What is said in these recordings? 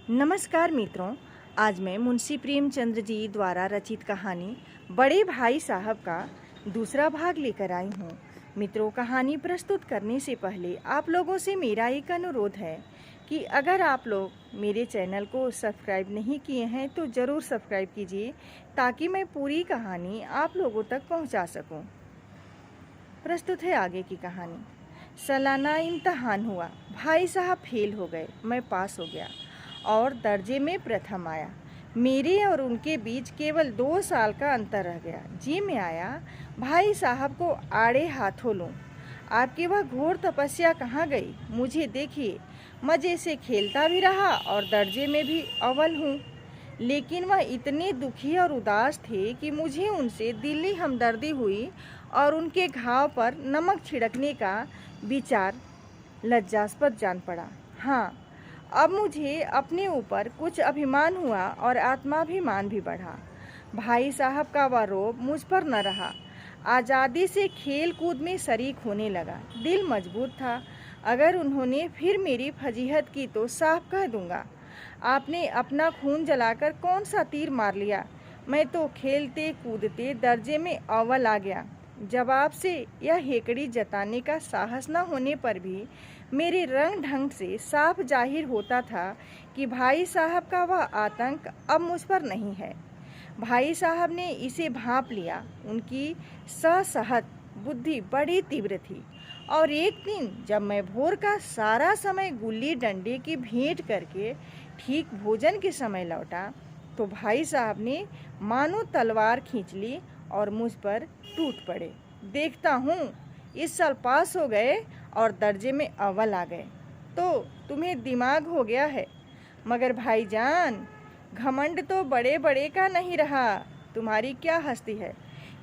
नमस्कार मित्रों। आज मैं मुंशी प्रेमचंद्र जी द्वारा रचित कहानी बड़े भाई साहब का दूसरा भाग लेकर आई हूँ। मित्रों, कहानी प्रस्तुत करने से पहले आप लोगों से मेरा एक अनुरोध है कि अगर आप लोग मेरे चैनल को सब्सक्राइब नहीं किए हैं तो ज़रूर सब्सक्राइब कीजिए ताकि मैं पूरी कहानी आप लोगों तक पहुँचा सकूँ। प्रस्तुत है आगे की कहानी। सालाना इम्तहान हुआ। भाई साहब फेल हो गए, मैं पास हो गया और दर्जे में प्रथम आया। मेरे और उनके बीच केवल 2 साल का अंतर रह गया। जी मैं आया भाई साहब को आड़े हाथों लूं। आपकी वह घोर तपस्या कहाँ गई? मुझे देखिए, मज़े से खेलता भी रहा और दर्जे में भी अव्वल हूँ। लेकिन वह इतने दुखी और उदास थे कि मुझे उनसे दिली हमदर्दी हुई और उनके घाव पर नमक छिड़कने का विचार लज्जास्पद जान पड़ा। हाँ, अब मुझे अपने ऊपर कुछ अभिमान हुआ और आत्माभिमान भी बढ़ा। भाई साहब का वह रोब मुझ पर न रहा। आज़ादी से खेल कूद में शरीक होने लगा। दिल मजबूत था। अगर उन्होंने फिर मेरी फजीहत की तो साफ कह दूंगा, आपने अपना खून जलाकर कौन सा तीर मार लिया। मैं तो खेलते कूदते दर्जे में अव्वल आ गया। जवाब से यह हेकड़ी जताने का साहस न होने पर भी मेरे रंग ढंग से साफ जाहिर होता था कि भाई साहब का वह आतंक अब मुझ पर नहीं है। भाई साहब ने इसे भांप लिया। उनकी ससहत बुद्धि बड़ी तीव्र थी और एक दिन जब मैं भोर का सारा समय गुल्ली डंडे की भेंट करके ठीक भोजन के समय लौटा तो भाई साहब ने मानो तलवार खींच ली और मुझ पर टूट पड़े। देखता हूँ इस साल पास हो गए और दर्जे में अव्वल आ गए तो तुम्हें दिमाग हो गया है। मगर भाईजान, घमंड तो बड़े बड़े का नहीं रहा। तुम्हारी क्या हस्ती है।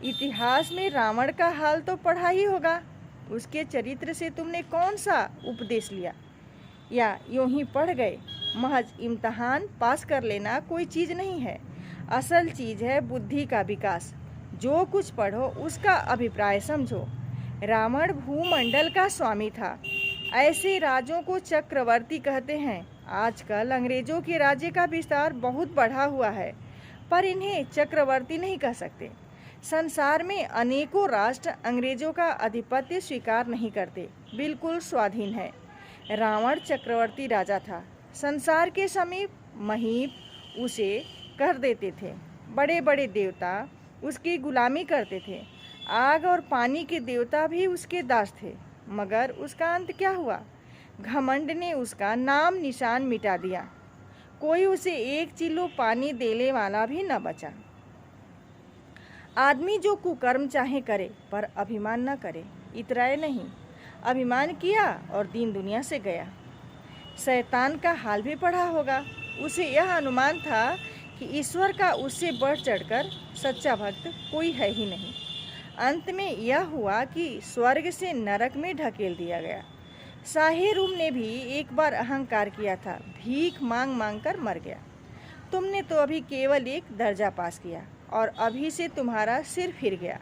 इतिहास में रावण का हाल तो पढ़ा ही होगा। उसके चरित्र से तुमने कौन सा उपदेश लिया, या यूं ही पढ़ गए? महज इम्तहान पास कर लेना कोई चीज़ नहीं है। असल चीज़ है बुद्धि का विकास। जो कुछ पढ़ो उसका अभिप्राय समझो। रावण भूमंडल का स्वामी था। ऐसे राजों को चक्रवर्ती कहते हैं। आजकल अंग्रेजों के राज्य का विस्तार बहुत बढ़ा हुआ है, पर इन्हें चक्रवर्ती नहीं कह सकते। संसार में अनेकों राष्ट्र अंग्रेजों का आधिपत्य स्वीकार नहीं करते, बिल्कुल स्वाधीन है। रावण चक्रवर्ती राजा था। संसार के समीप महीप उसे कर देते थे। बड़े बड़े देवता उसकी गुलामी करते थे। आग और पानी के देवता भी उसके दास थे। मगर उसका अंत क्या हुआ? घमंड ने उसका नाम निशान मिटा दिया। कोई उसे एक चिल्लो पानी देने वाला भी न बचा। आदमी जो कुकर्म चाहे करे पर अभिमान न करे। इतराए नहीं, अभिमान किया और दीन दुनिया से गया। शैतान का हाल भी पढ़ा होगा। उसे यह अनुमान था कि ईश्वर का उससे बढ़ चढ़कर सच्चा भक्त कोई है ही नहीं। अंत में यह हुआ कि स्वर्ग से नरक में ढकेल दिया गया। शाही रूम ने भी एक बार अहंकार किया था, भीख मांग मांग कर मर गया। तुमने तो अभी केवल एक दर्जा पास किया और अभी से तुम्हारा सिर फिर गया।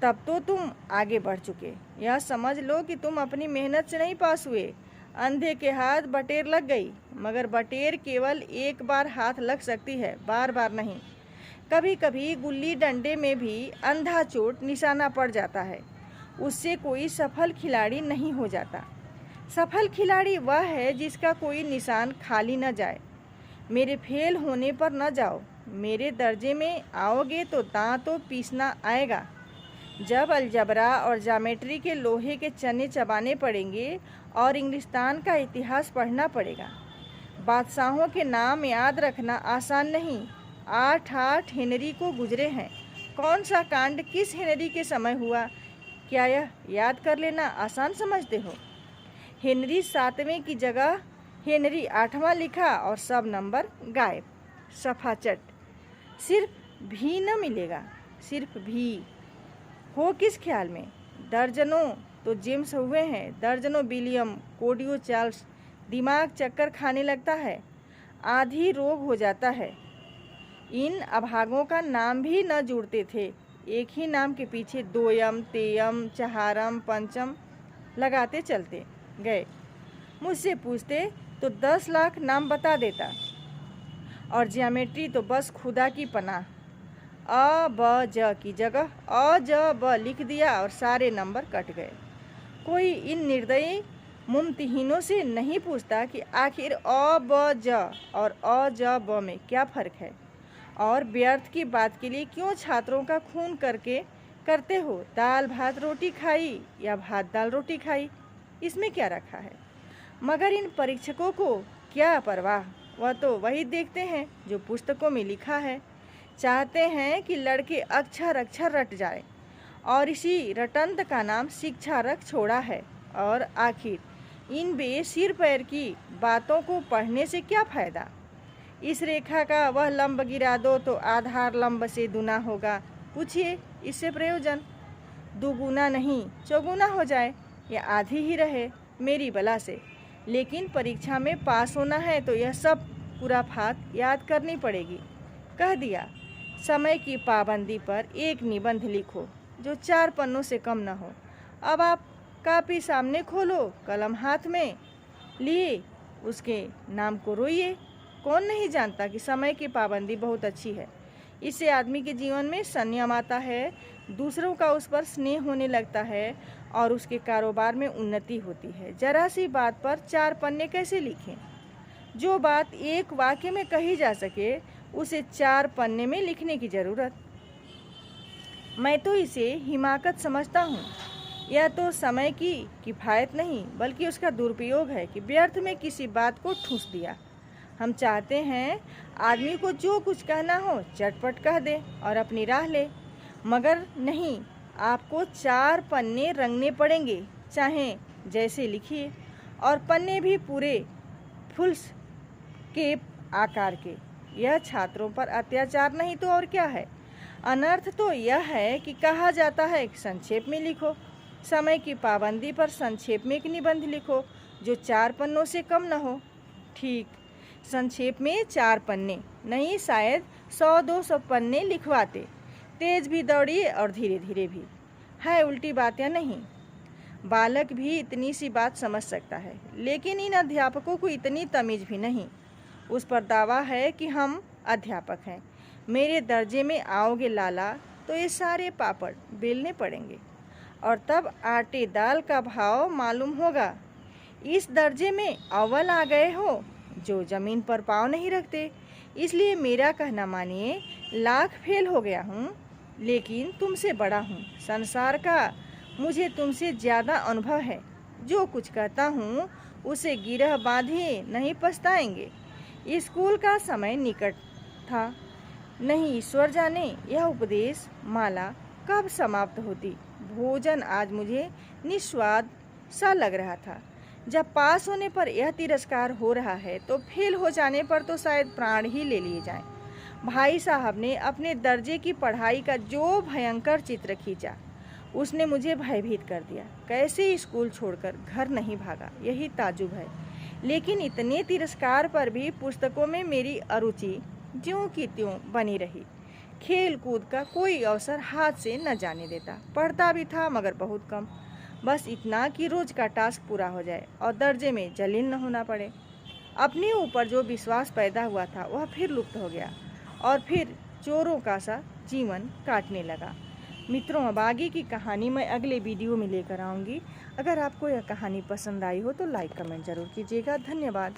तब तो तुम आगे बढ़ चुके। यह समझ लो कि तुम अपनी मेहनत से नहीं पास हुए। अंधे के हाथ बटेर लग गई, मगर बटेर केवल एक बार हाथ लग सकती है, बार बार नहीं। कभी कभी गुल्ली डंडे में भी अंधा चोट निशाना पड़ जाता है। उससे कोई सफल खिलाड़ी नहीं हो जाता। सफल खिलाड़ी वह है जिसका कोई निशान खाली न जाए। मेरे फेल होने पर न जाओ। मेरे दर्जे में आओगे तो दांतों पीसना आएगा। जब अलजबरा और ज्योमेट्री के लोहे के चने चबाने पड़ेंगे और इंग्लिस्तान का इतिहास पढ़ना पड़ेगा। बादशाहों के नाम याद रखना आसान नहीं। 8 हेनरी को गुजरे हैं। कौन सा कांड किस हेनरी के समय हुआ, क्या यह याद कर लेना आसान समझते हो? हेनरी 7वें की जगह हेनरी 8वां लिखा और सब नंबर गायब। सफाचट। सिर्फ भी न मिलेगा, सिर्फ भी। हो किस ख्याल में? दर्जनों तो जेम्स हुए हैं, दर्जनों विलियम, कोडियो चार्ल्स। दिमाग चक्कर खाने लगता है, आधी रोग हो जाता है। इन अभागों का नाम भी न जुड़ते थे। एक ही नाम के पीछे दोयम, तेयम, चहारम, पंचम लगाते चलते गए। मुझसे पूछते तो 10 लाख नाम बता देता। और ज्योमेट्री तो बस खुदा की पनाह। अ ब ज की जगह अ ज ब लिख दिया और सारे नंबर कट गए। कोई इन निर्दयी मुमतहिनों से नहीं पूछता कि आखिर अ ब ज और अ ज ब में क्या फ़र्क है, और व्यर्थ की बात के लिए क्यों छात्रों का खून करते हो। दाल भात रोटी खाई या भात दाल रोटी खाई, इसमें क्या रखा है। मगर इन परीक्षकों को क्या परवाह, वह तो वही देखते हैं जो पुस्तकों में लिखा है। चाहते हैं कि लड़के अक्षर अक्षर रट जाए, और इसी रटंत का नाम शिक्षा रख छोड़ा है। और आखिर इन बेसिर पैर की बातों को पढ़ने से क्या फ़ायदा। इस रेखा का वह लंब गिरा दो तो आधार लंब से दुना होगा। पूछिए इससे प्रयोजन। दुगुना नहीं चौगुना हो जाए या आधी ही रहे मेरी बला से, लेकिन परीक्षा में पास होना है तो यह सब खुराफात याद करनी पड़ेगी। कह दिया, समय की पाबंदी पर एक निबंध लिखो जो 4 पन्नों से कम न हो। अब आप कापी सामने खोलो, कलम हाथ में लिए उसके नाम को रोइए। कौन नहीं जानता कि समय की पाबंदी बहुत अच्छी है। इससे आदमी के जीवन में संयम आता है, दूसरों का उस पर स्नेह होने लगता है और उसके कारोबार में उन्नति होती है। जरा सी बात पर 4 पन्ने कैसे लिखें। जो बात एक वाक्य में कही जा सके उसे 4 पन्ने में लिखने की ज़रूरत। मैं तो इसे हिमाकत समझता हूँ। यह तो समय की किफ़ायत नहीं बल्कि उसका दुरुपयोग है कि व्यर्थ में किसी बात को ठूंस दिया। हम चाहते हैं आदमी को जो कुछ कहना हो चटपट कह दे और अपनी राह ले, मगर नहीं, आपको 4 पन्ने रंगने पड़ेंगे, चाहे जैसे लिखिए, और पन्ने भी पूरे फुल स्केप आकार के। यह छात्रों पर अत्याचार नहीं तो और क्या है। अनर्थ तो यह है कि कहा जाता है कि संक्षेप में लिखो। समय की पाबंदी पर संक्षेप में एक निबंध लिखो जो 4 पन्नों से कम न हो। ठीक, संक्षेप में 4 पन्ने नहीं, शायद 100-200 पन्ने लिखवाते। तेज भी दौड़िए और धीरे धीरे भी। है उल्टी बात या नहीं। बालक भी इतनी सी बात समझ सकता है, लेकिन इन अध्यापकों को इतनी तमीज़ भी नहीं। उस पर दावा है कि हम अध्यापक हैं। मेरे दर्जे में आओगे लाला तो ये सारे पापड़ बेलने पड़ेंगे, और तब आटे दाल का भाव मालूम होगा। इस दर्जे में अव्वल आ गए हो जो ज़मीन पर पाँव नहीं रखते। इसलिए मेरा कहना मानिए, लाख फेल हो गया हूँ लेकिन तुमसे बड़ा हूँ। संसार का मुझे तुमसे ज़्यादा अनुभव है। जो कुछ कहता हूँ उसे गिरह बांधे नहीं पछताएंगे। स्कूल का समय निकट था, नहीं ईश्वर जाने यह उपदेश माला कब समाप्त होती। भोजन आज मुझे निस्वाद सा लग रहा था। जब पास होने पर यह तिरस्कार हो रहा है तो फेल हो जाने पर तो शायद प्राण ही ले लिए जाएं। भाई साहब ने अपने दर्जे की पढ़ाई का जो भयंकर चित्र खींचा उसने मुझे भयभीत कर दिया। कैसे स्कूल छोड़कर घर नहीं भागा, यही ताजुब है। लेकिन इतने तिरस्कार पर भी पुस्तकों में मेरी अरुचि ज्यों की त्यों बनी रही। खेल कूद का कोई अवसर हाथ से न जाने देता। पढ़ता भी था मगर बहुत कम, बस इतना कि रोज का टास्क पूरा हो जाए और दर्जे में जलील न होना पड़े। अपने ऊपर जो विश्वास पैदा हुआ था वह फिर लुप्त हो गया और फिर चोरों का सा जीवन काटने लगा। मित्रों, अब आगे की कहानी मैं अगले वीडियो में लेकर आऊँगी। अगर आपको यह कहानी पसंद आई हो तो लाइक कमेंट ज़रूर कीजिएगा। धन्यवाद।